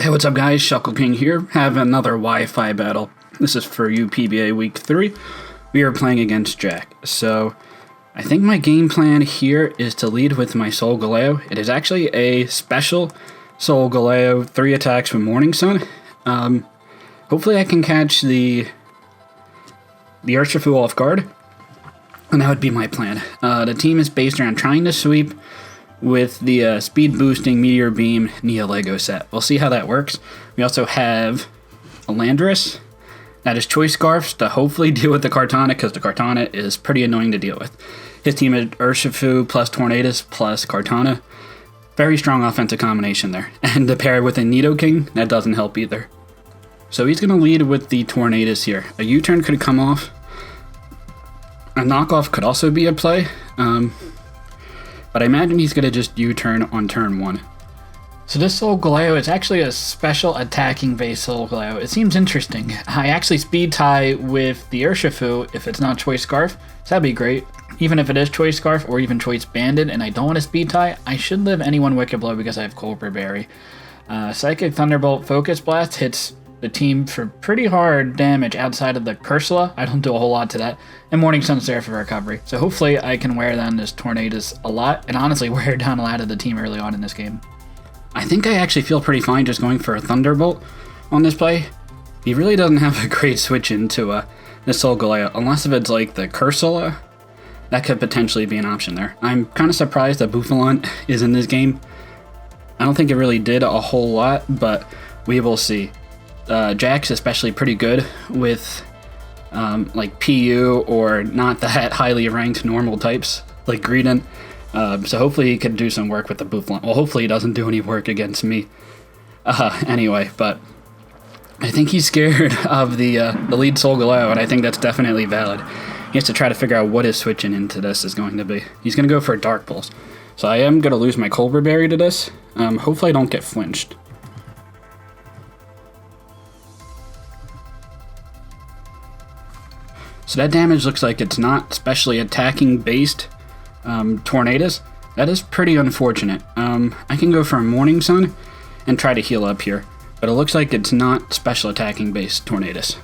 Hey, what's up guys, Neato King here, have another Wi-Fi battle. This is for UPBA Week 3. We are playing against Jack. So, I think my game plan here is to lead with my Solgaleo. It is actually a special Solgaleo, 3 attacks from Morning Sun. Hopefully I can catch the Urshifu off guard, and that would be my plan. The team is based around trying to sweep with the speed boosting Meteor Beam Nihilego set. We'll see how that works. We also have a Landorus. That is Choice Scarfs to hopefully deal with the Cortana, because the Cortana is pretty annoying to deal with. His team is Urshifu plus Tornadus plus Cortana. Very strong offensive combination there. And to pair with a Neato King, that doesn't help either. So he's going to lead with the Tornadus here. A U-turn could come off. A knockoff could also be a play. But I imagine he's going to just U-turn on turn 1. So this Solgaleo is actually a special attacking base Solgaleo. It seems interesting. I actually speed tie with the Urshifu if it's not Choice Scarf, so that'd be great. Even if it is Choice Scarf or even Choice Banded and I don't want to speed tie, I should live any one Wicked Blow because I have Cobra Berry. Psychic Thunderbolt Focus Blast hits the team for pretty hard damage outside of the Cursola. I don't do a whole lot to that. And Morning Sun's there for recovery. So hopefully I can wear down this Tornadus a lot, and honestly wear down a lot of the team early on in this game. I think I actually feel pretty fine just going for a Thunderbolt on this play. He really doesn't have a great switch into this Solgaleo, unless if it's like the Cursola. That could potentially be an option there. I'm kind of surprised that Bouffalon is in this game. I don't think it really did a whole lot, but we will see. Jack's especially pretty good with like PU or not that highly ranked normal types like Greedent. So hopefully he can do some work with the Bouffalon. Well, hopefully he doesn't do any work against me. Anyway, but I think he's scared of the lead Solgaleo, and I think that's definitely valid. He has to try to figure out what his switching into this is going to be. He's going to go for a Dark Pulse. So I am going to lose my Cobra Berry to this. Hopefully I don't get flinched. So that damage looks like it's not specially attacking based Tornadus. That is pretty unfortunate. I can go for a Morning Sun and try to heal up here, but it looks like it's not special attacking based Tornadus.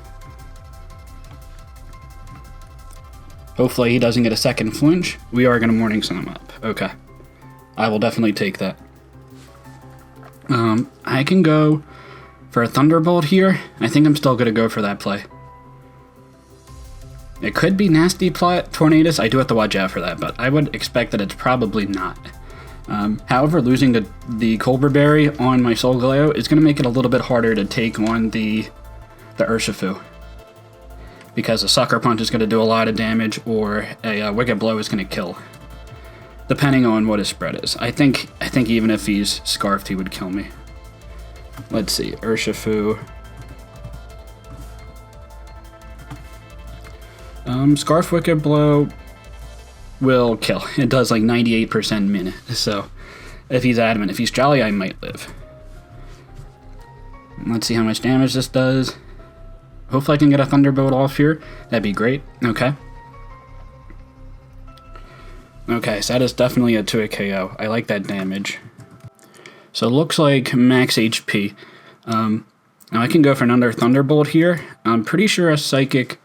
Hopefully he doesn't get a second flinch. We are going to Morning Sun him up. Okay. I will definitely take that. I can go for a Thunderbolt here. I think I'm still going to go for that play. It could be nasty plot Tornadus. I do have to watch out for that, but I would expect that it's probably not. However, losing the Cobra Berry on my Solgaleo is going to make it a little bit harder to take on the Urshifu, because a Sucker Punch is going to do a lot of damage, or a Wicked Blow is going to kill, depending on what his spread is. I think even if he's Scarfed, he would kill me. Let's see, Urshifu. Scarf Wicked Blow will kill. It does like 98% min, so if he's adamant. If he's Jolly, I might live. Let's see how much damage this does. Hopefully I can get a Thunderbolt off here. That'd be great. Okay. Okay, so that is definitely a 2-hit KO. I like that damage. So it looks like max HP. Now I can go for another Thunderbolt here. I'm pretty sure a Psychic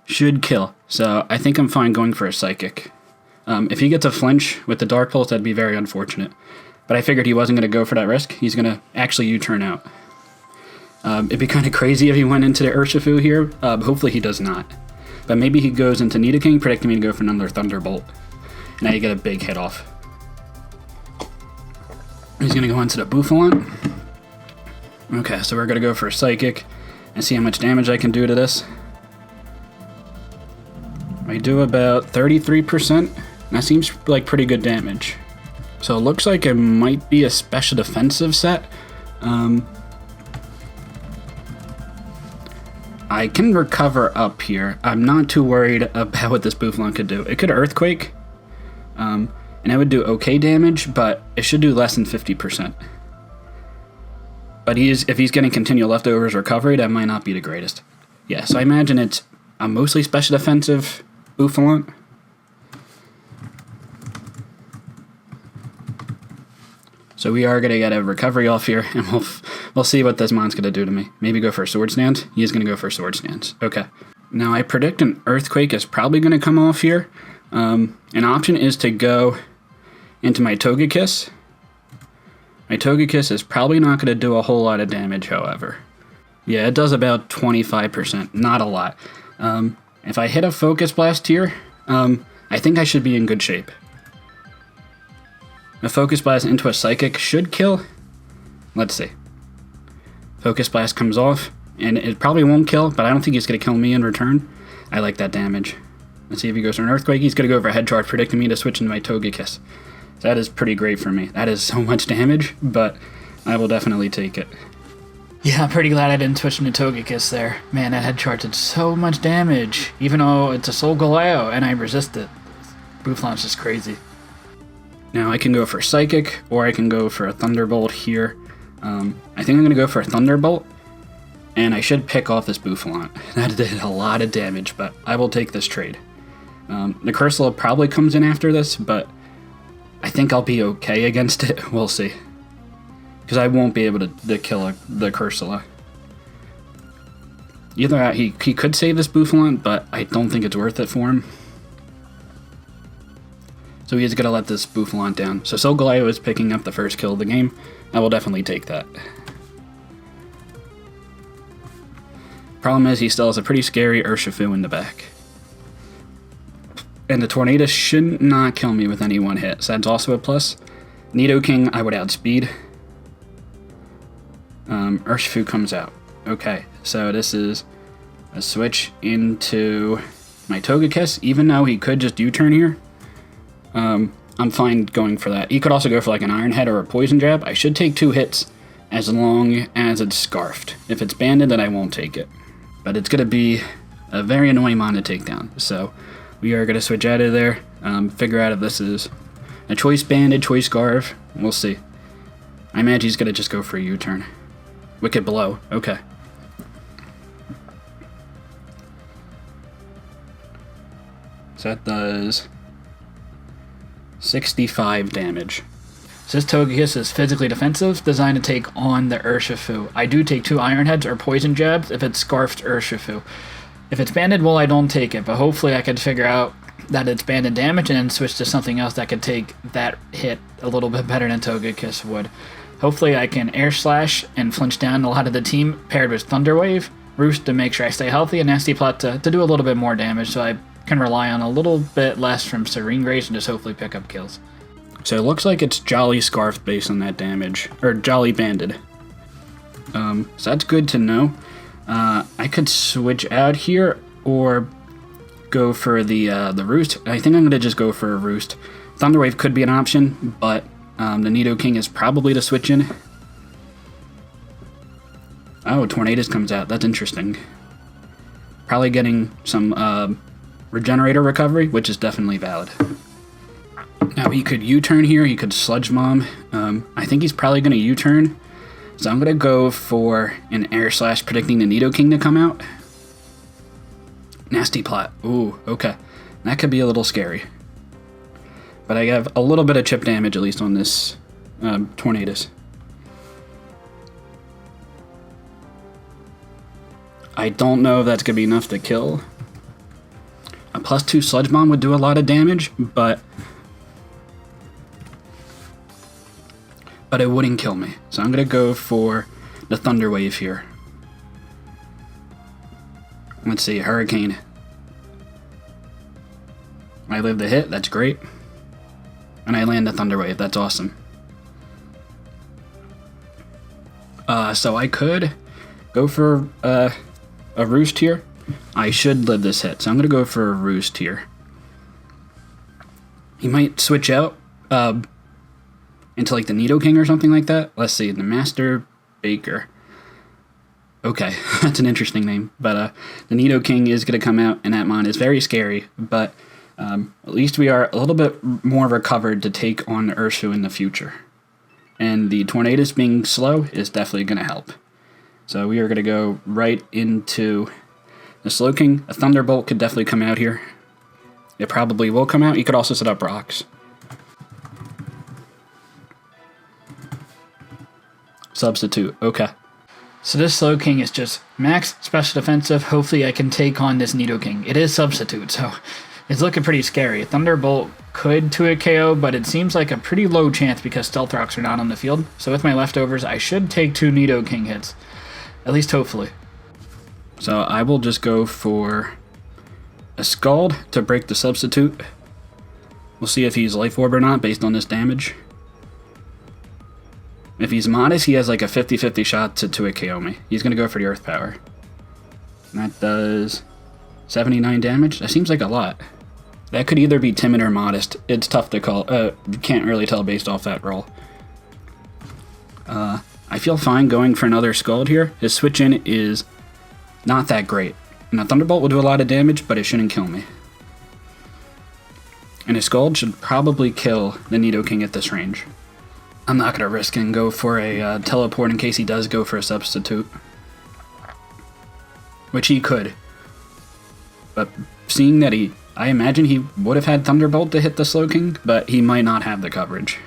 should kill, so I think I'm fine going for a Psychic. If he gets a flinch with the Dark Pulse, that'd be very unfortunate. But I figured he wasn't going to go for that risk. He's going to actually U-turn out. It'd be kind of crazy if he went into the Urshifu here. Hopefully he does not. But maybe he goes into Neato King, predicting me to go for another Thunderbolt. Now you get a big hit off. He's going to go into the Bouffalon. Okay, so we're going to go for a Psychic and see how much damage I can do to this. I do about 33%. That seems like pretty good damage. So it looks like it might be a special defensive set. I can recover up here. I'm not too worried about what this Bouffalon could do. It could Earthquake, and it would do okay damage, but it should do less than 50%. But if he's getting continual leftovers recovery, that might not be the greatest. Yeah, so I imagine it's a mostly special defensive Bouffalon. So we are going to get a recovery off here, and we'll see what this mon's going to do to me. Maybe go for a sword stance? He is going to go for sword stance. Okay. Now I predict an earthquake is probably going to come off here. An option is to go into my Togekiss. My Togekiss is probably not going to do a whole lot of damage, however. Yeah, it does about 25%, not a lot. If I hit a Focus Blast here, I think I should be in good shape. A Focus Blast into a Psychic should kill. Let's see. Focus Blast comes off, and it probably won't kill, but I don't think he's going to kill me in return. I like that damage. Let's see if he goes for an Earthquake. He's going to go for a Head Charge, predicting me to switch into my Togekiss. That is pretty great for me. That is so much damage, but I will definitely take it. Yeah, I'm pretty glad I didn't switch into Togekiss there. Man, that Head Charge did so much damage, even though it's a Solgaleo, and I resist it. Bouffalan's just crazy. Now I can go for Psychic, or I can go for a Thunderbolt here. I think I'm going to go for a Thunderbolt, and I should pick off this Bouffalant. That did a lot of damage, but I will take this trade. The Cursola probably comes in after this, but I think I'll be okay against it. We'll see. Because I won't be able to kill the Cursola. Either that, he could save this Bouffalant, but I don't think it's worth it for him. So he is going to let this Bouffalant down. So Solgaleo is picking up the first kill of the game. I will definitely take that. Problem is, he still has a pretty scary Urshifu in the back. And the Tornadus should not kill me with any one hit, so that's also a plus. Neato King, I would outspeed. Urshifu comes out. Okay, so this is a switch into my Togekiss, even though he could just U-turn here. I'm fine going for that. He could also go for like an Iron Head or a Poison Jab. I should take 2 hits as long as it's Scarfed. If it's banded, then I won't take it. But it's going to be a very annoying mon to take down. So we are going to switch out of there, figure out if this is a choice banded, choice Scarf. We'll see. I imagine he's going to just go for a U-turn. Wicked Blow. Okay. So that does 65 damage. So this Togekiss is physically defensive, designed to take on the Urshifu. I do take 2 Iron Heads or Poison Jabs if it's Scarfed Urshifu. If it's banded, well, I don't take it, but hopefully I can figure out that it's banded damage and then switch to something else that could take that hit a little bit better than Togekiss would. Hopefully I can Air Slash and flinch down a lot of the team, paired with Thunder Wave, Roost to make sure I stay healthy, and Nasty Plot to do a little bit more damage, so I can rely on a little bit less from Serene Grace and just hopefully pick up kills. So it looks like it's Jolly Scarf based on that damage, or Jolly Banded. So that's good to know. I could switch out here or go for the Roost. I think I'm going to just go for a Roost. Thunderwave could be an option, but the Neato King is probably to switch in. Oh, Tornadus comes out. That's interesting. Probably getting some Regenerator recovery, which is definitely valid. Now he could U-turn here. He could Sludge Bomb. I think he's probably going to U-turn. So I'm going to go for an Air Slash, predicting the Neato King to come out. Nasty Plot. Ooh, okay. That could be a little scary. But I have a little bit of chip damage, at least on this Tornadus. I don't know if that's going to be enough to kill. A +2 Sludge Bomb would do a lot of damage, but it wouldn't kill me. So I'm going to go for the Thunder Wave here. Let's see, Hurricane. I live the hit, that's great. And I land the Thunder Wave, that's awesome. So I could go for a Roost here. I should live this hit, so I'm going to go for a Roost here. He might switch out into like the Neato King or something like that. Let's see, the Master Baker. Okay, that's an interesting name. But the Neato King is going to come out, and that mon is very scary. But at least we are a little bit more recovered to take on Urshifu in the future. And the Tornadus being slow is definitely going to help. So we are going to go right into the Slow King. A Thunderbolt could definitely come out here. It probably will come out. You could also set up rocks. Substitute. Okay. So this Slow King is just max special defensive. Hopefully I can take on this Neato King. It is Substitute, so it's looking pretty scary. Thunderbolt could 2-hit KO, but it seems like a pretty low chance because Stealth Rocks are not on the field. So with my leftovers, I should take 2 Neato King hits. At least hopefully. So I will just go for a Scald to break the Substitute. We'll see if he's Life Orb or not based on this damage. If he's Modest, he has like a 50-50 shot to 2-hit KO me. He's going to go for the Earth Power. And that does 79 damage. That seems like a lot. That could either be Timid or Modest. It's tough to call. You can't really tell based off that roll. I feel fine going for another Scald here. His switch in is not that great. And a Thunderbolt will do a lot of damage, but it shouldn't kill me. And his Scald should probably kill the Neato King at this range. I'm not going to risk and go for a teleport in case he does go for a Substitute. Which he could. But seeing that I imagine he would have had Thunderbolt to hit the Slow King, but he might not have the coverage.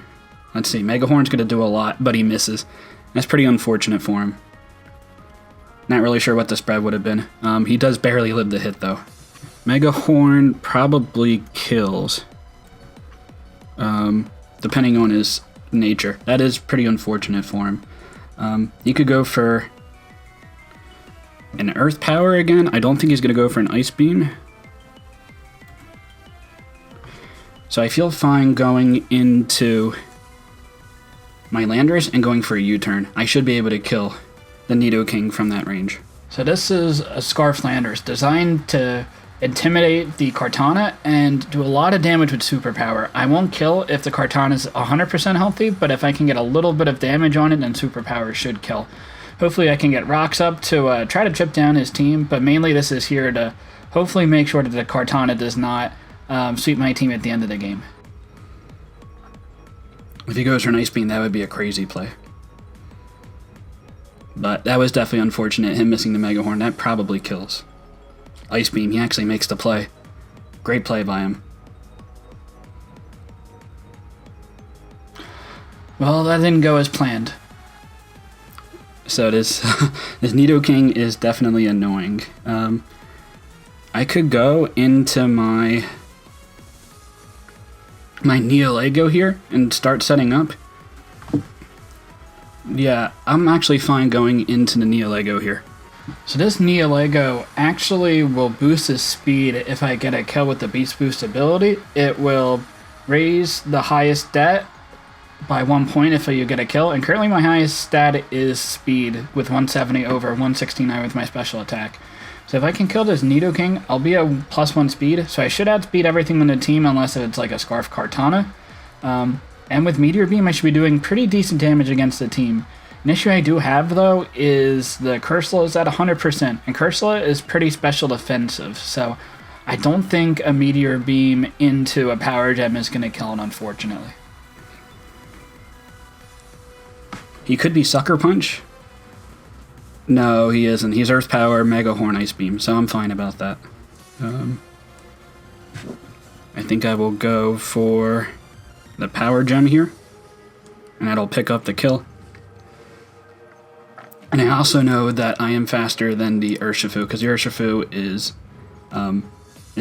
Let's see, Mega Horn's going to do a lot, but he misses. That's pretty unfortunate for him. Not really sure what the spread would have been. He does barely live the hit, though. Mega Horn probably kills. Depending on his nature. That is pretty unfortunate for him. He could go for an Earth Power again. I don't think he's going to go for an Ice Beam. So I feel fine going into my Landers and going for a U-turn. I should be able to kill the Neato King from that range. So this is a Scarflanders designed to intimidate the Cortana and do a lot of damage with Superpower. I won't kill if the Cortana is 100% healthy, but if I can get a little bit of damage on it, then Superpower should kill. Hopefully I can get rocks up to try to chip down his team, but mainly this is here to hopefully make sure that the Cortana does not sweep my team at the end of the game. If he goes for an Ice Beam, that would be a crazy play. But that was definitely unfortunate, him missing the Mega Horn. That probably kills. Ice Beam, he actually makes the play. Great play by him. Well, that didn't go as planned. So this Neato King is definitely annoying. I could go into my Nihilego here and start setting up. Yeah, I'm actually fine going into the Nihilego here. So this Nihilego actually will boost his speed if I get a kill with the Beast Boost ability. It will raise the highest stat by 1 point if you get a kill, and currently my highest stat is speed with 170 over 169 with my special attack. So if I can kill this Neato King, I'll be at +1 speed, so I should outspeed everything on the team unless it's like a Scarf Cortana. And with Meteor Beam, I should be doing pretty decent damage against the team. An issue I do have, though, is the Cursola is at 100%, and Cursola is pretty special defensive, so I don't think a Meteor Beam into a Power Gem is going to kill it, unfortunately. He could be Sucker Punch. No, he isn't. He's Earth Power, Mega Horn, Ice Beam, so I'm fine about that. I think I will go for the Power Gem here, and that'll pick up the kill. And I also know that I am faster than the Urshifu, because the Urshifu is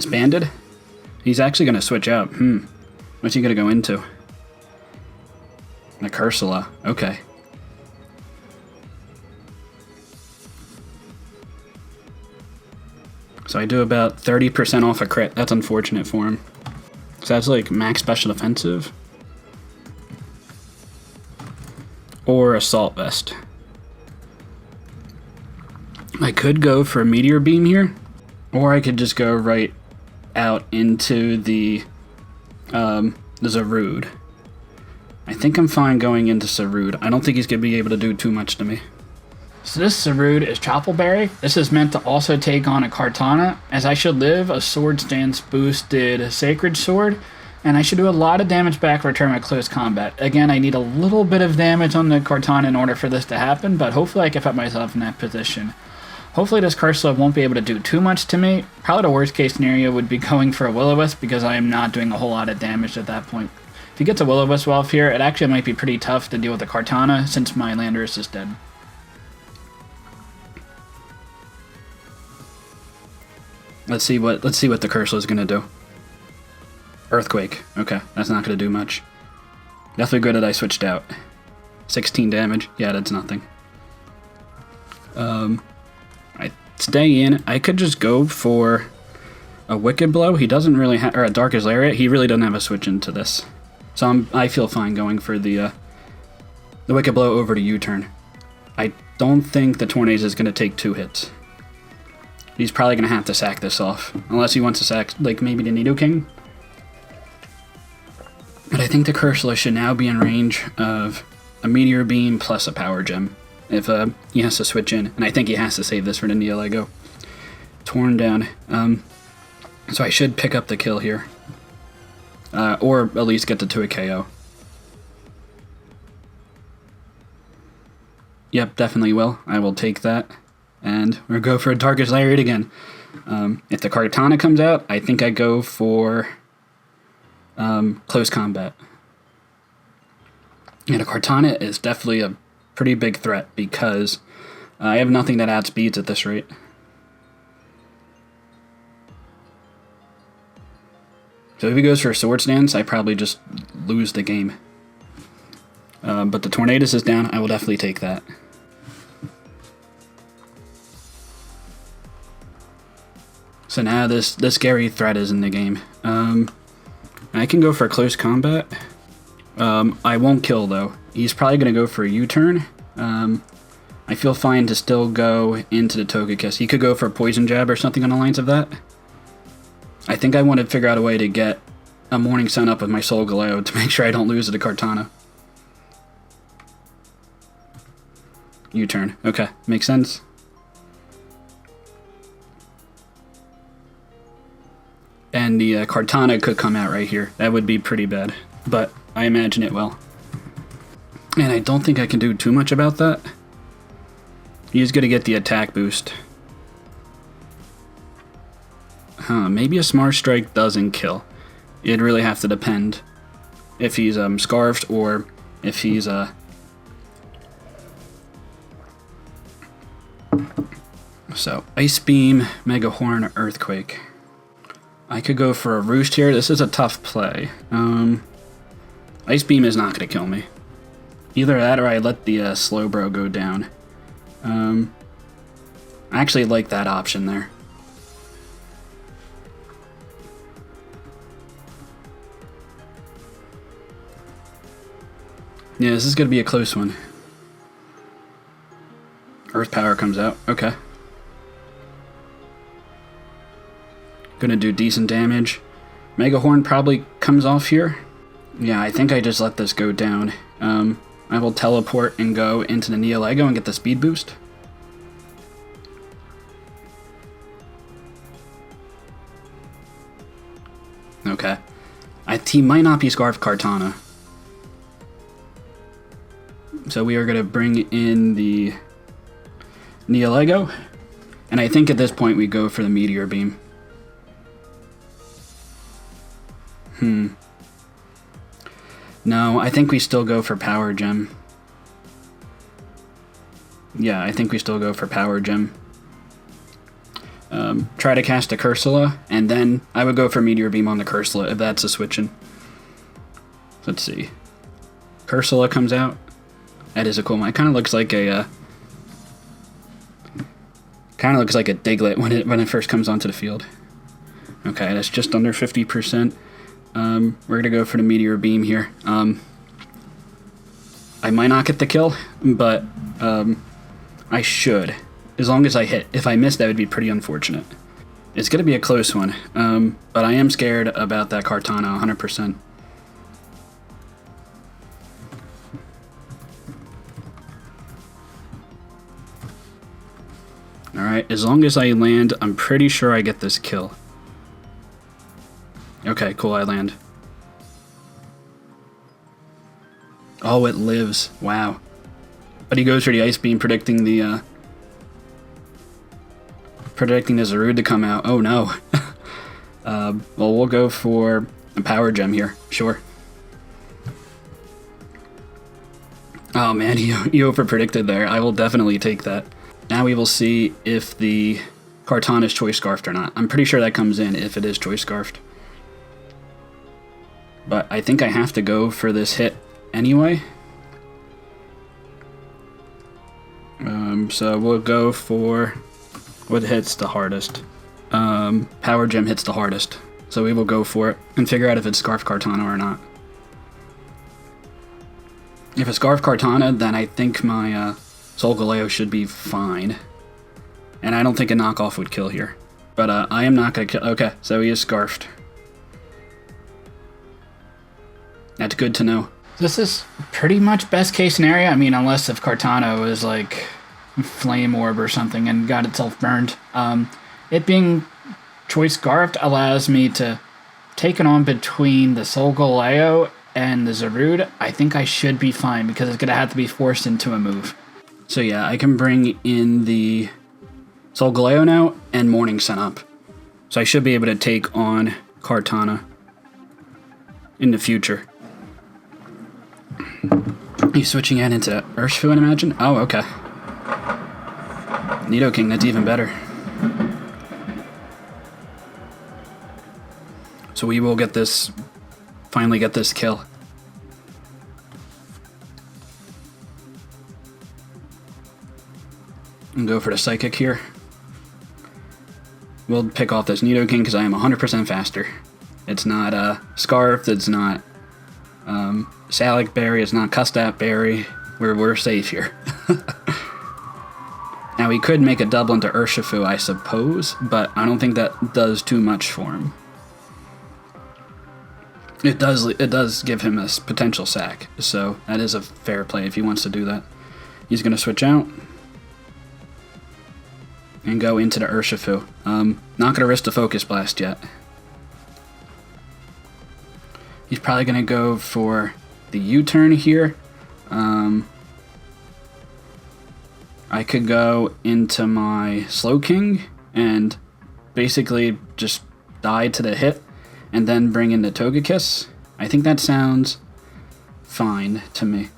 banded. He's actually going to switch out. What's he going to go into? The Cursola. Okay. So I do about 30% off a crit. That's unfortunate for him. So that's like max special defensive. Or Assault Vest. I could go for a Meteor Beam here, or I could just go right out into the Zarude. I think I'm fine going into Zarude. I don't think he's going to be able to do too much to me. So this Zarude is Choppleberry. This is meant to also take on a Cortana, as I should live a Swords Dance boosted Sacred Sword, and I should do a lot of damage back return with close combat. Again, I need a little bit of damage on the Cortana in order for this to happen, but hopefully I can put myself in that position. Hopefully this Cursola won't be able to do too much to me. Probably the worst case scenario would be going for a Will-O-Wisp because I am not doing a whole lot of damage at that point. If he gets a Will-O-Wisp off here, it actually might be pretty tough to deal with the Cortana since my Landorus is dead. Let's see what the Cursola is gonna do. Earthquake. Okay, that's not gonna do much. Definitely good that I switched out. 16 damage. Yeah, that's nothing. I stay in. I could just go for a Wicked Blow. He doesn't really have, or a Darkest Lariat. He really doesn't have a switch into this. So I feel fine going for the Wicked Blow over to U-turn. I don't think the Tornadus is going to take 2 hits. He's probably going to have to sack this off. Unless he wants to sack, like, maybe the Neato King. But I think the Cursola should now be in range of a Meteor Beam plus a Power Gem. If he has to switch in. And I think he has to save this for the Nihilego. Torn down. So I should pick up the kill here. Or at least get to a KO. Yep, definitely will. I will take that. And we'll go for a Darkest Lariat again. If the Cortana comes out, I think I go for close combat. And a Cortana is definitely a pretty big threat because I have nothing that outspeeds at this rate. So if he goes for a Swords Dance, I probably just lose the game. But the Tornadus is down, I will definitely take that. So now this scary threat is in the game. I can go for close combat. I won't kill though. He's probably going to go for a U-turn. I feel fine to still go into the Togekiss. He could go for a Poison Jab or something on the lines of that. I think I want to figure out a way to get a Morning Sun up with my Solgaleo to make sure I don't lose to the Cortana. U-turn. Okay, makes sense. And the Cortana could come out right here. That would be pretty bad, but I imagine it will. And I don't think I can do too much about that. He's going to get the attack boost. Maybe a Smart Strike doesn't kill. It'd really have to depend if he's Scarfed or if he's So, Ice Beam, Mega Horn, Earthquake. I could go for a Roost here. This is a tough play. Ice Beam is not going to kill me. Either that or I let the Slowbro go down. I actually like that option there. Yeah, this is going to be a close one. Earth Power comes out. Okay. Gonna do decent damage. Mega Horn probably comes off here. Yeah, I think I just let this go down. I will teleport and go into the Nihilego and get the speed boost. Okay. He might not be Scarf Cortana. So we are going to bring in the Nihilego. And I think at this point we go for the Meteor Beam. No, I think we still go for Power Gem. Yeah, I think we still go for Power Gem. Try to cast a Cursola, and then I would go for Meteor Beam on the Cursola if that's a switch-in. Let's see. Cursola comes out. That is a cool one. It kind of looks like a Diglett when it first comes onto the field. Okay, that's just under 50%. We're gonna go for the Meteor Beam here. I might not get the kill, but I should, as long as I hit. If I miss, that would be pretty unfortunate. It's gonna be a close one, but I am scared about that Cortana 100%. Alright, as long as I land, I'm pretty sure I get this kill. Okay, cool, I land. Oh, it lives. Wow. But he goes for the Ice Beam, predicting the Zarude to come out. Oh no. Well, we'll go for a Power Gem here. Sure. Oh man, you over-predicted there. I will definitely take that. Now we will see if the Cortana is Choice Scarfed or not. I'm pretty sure that comes in if it is Choice Scarfed. But I think I have to go for this hit anyway. So we'll go for what hits the hardest. Power Gem hits the hardest. So we will go for it and figure out if it's Scarf Cortana or not. If it's Scarf Cortana, then I think my Solgaleo should be fine. And I don't think a knockoff would kill here. But I am not going to kill... Okay, so he is Scarfed. That's good to know. This is pretty much best case scenario. I mean, unless if Cortana was like Flame Orb or something and got itself burned. It being Choice Scarfed allows me to take it on between the Solgaleo and the Zarude. I think I should be fine because it's going to have to be forced into a move. So yeah, I can bring in the Solgaleo now and Morning Sun up. So I should be able to take on Cortana in the future. He's switching it into Urshifu, I imagine? Oh, okay. Neato King, that's even better. So we will get this, finally get this kill. And go for the Psychic here. We'll pick off this Neato King because I am 100% faster. It's not Scarfed, it's not Salic Berry, it's not Custap Berry. We're safe here. Now he could make a double into Urshifu, I suppose, but I don't think that does too much for him. It does give him a potential sack, so that is a fair play if he wants to do that. He's going to switch out and go into the Urshifu. Not going to risk the Focus Blast yet. He's probably going to go for the U-turn here. I could go into my Slow King and basically just die to the hit and then bring in the Togekiss. I think that sounds fine to me.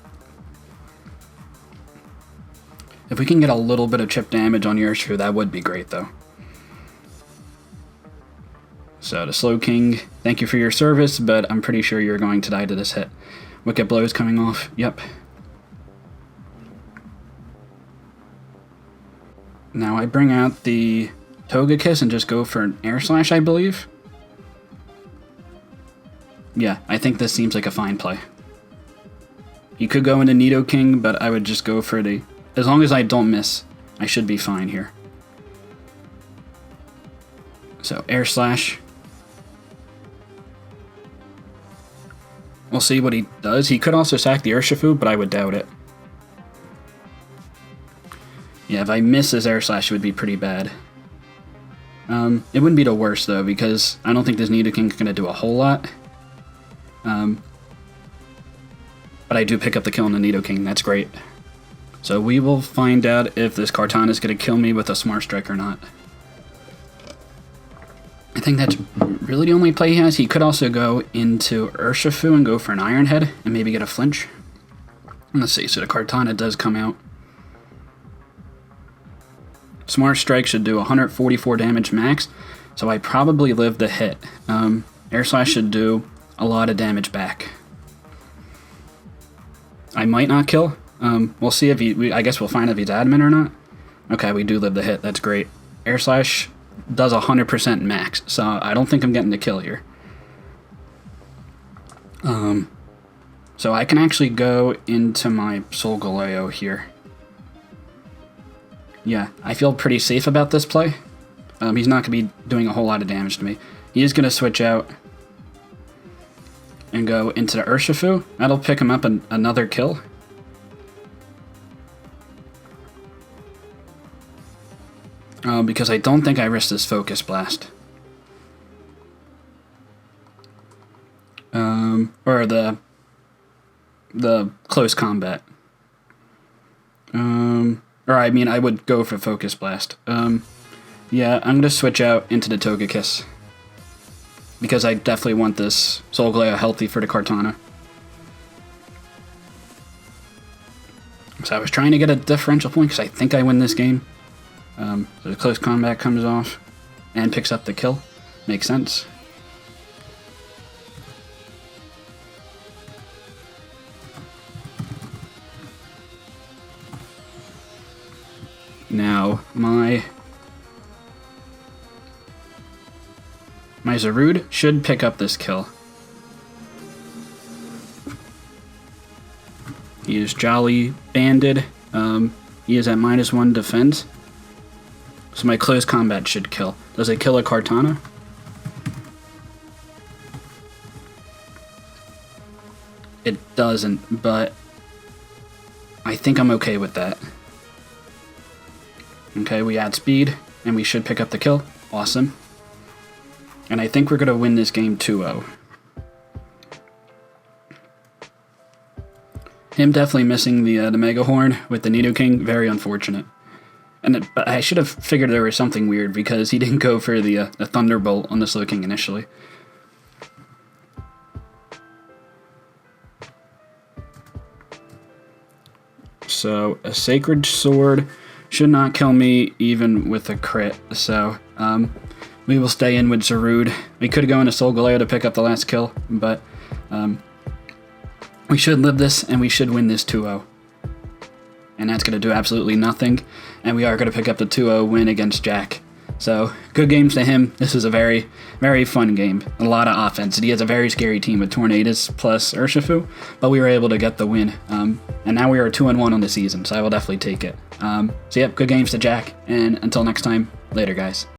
If we can get a little bit of chip damage on Urshifu, that would be great though. So the Slow King, thank you for your service, but I'm pretty sure you're going to die to this hit. Wicked Blow is coming off, yep. Now I bring out the Togekiss and just go for an Air Slash, I believe. Yeah, I think this seems like a fine play. You could go into Neato King, but I would just go for the... As long as I don't miss, I should be fine here. So, Air Slash. We'll see what he does. He could also sack the Urshifu, but I would doubt it. Yeah, if I miss his Air Slash, it would be pretty bad. It wouldn't be the worst, though, because I don't think this Neato King is going to do a whole lot. But I do pick up the kill on the Neato King. That's great. So we will find out if this Cortana is going to kill me with a Smart Strike or not. I think that's really the only play he has. He could also go into Urshifu and go for an Iron Head and maybe get a flinch. Let's see, so the Cortana does come out. Smart Strike should do 144 damage max, so I probably live the hit. Air Slash should do a lot of damage back. I might not kill. We'll see if I guess we'll find if he's adamant or not. Okay, we do live the hit. That's great. Air Slash does 100% max, so I don't think I'm getting the kill here. So I can actually go into my Solgaleo here. Yeah, I feel pretty safe about this play. He's not going to be doing a whole lot of damage to me. He is going to switch out and go into the Urshifu. That'll pick him up another kill. Because I don't think I risked this Focus Blast. Or the close combat. Or I mean, I would go for Focus Blast. Yeah, I'm going to switch out into the Togekiss. Because I definitely want this Solgaleo healthy for the Cortana. So I was trying to get a differential point because I think I win this game. So the close combat comes off and picks up the kill. Makes sense. Now, my Zarude should pick up this kill. He is Jolly Banded. He is at -1 defense. So my close combat should kill. Does it kill a Cortana? It doesn't, but I think I'm okay with that. Okay, we add speed, and we should pick up the kill. Awesome. And I think we're going to win this game 2-0. Him definitely missing the Mega Horn with the Neato King, very unfortunate. But I should have figured there was something weird because he didn't go for the Thunderbolt on the Slow King initially. So a Sacred Sword should not kill me even with a crit, so we will stay in with Zarude. We could go into Solgaleo to pick up the last kill, but we should live this, and we should win this 2-0. And that's going to do absolutely nothing, and we are going to pick up the 2-0 win against Jack. So, good games to him. This is a very, very fun game. A lot of offense. He has a very scary team with Tornadus plus Urshifu, but we were able to get the win. And now we are 2-1 on the season, so I will definitely take it. So, yep, good games to Jack, and until next time, later, guys.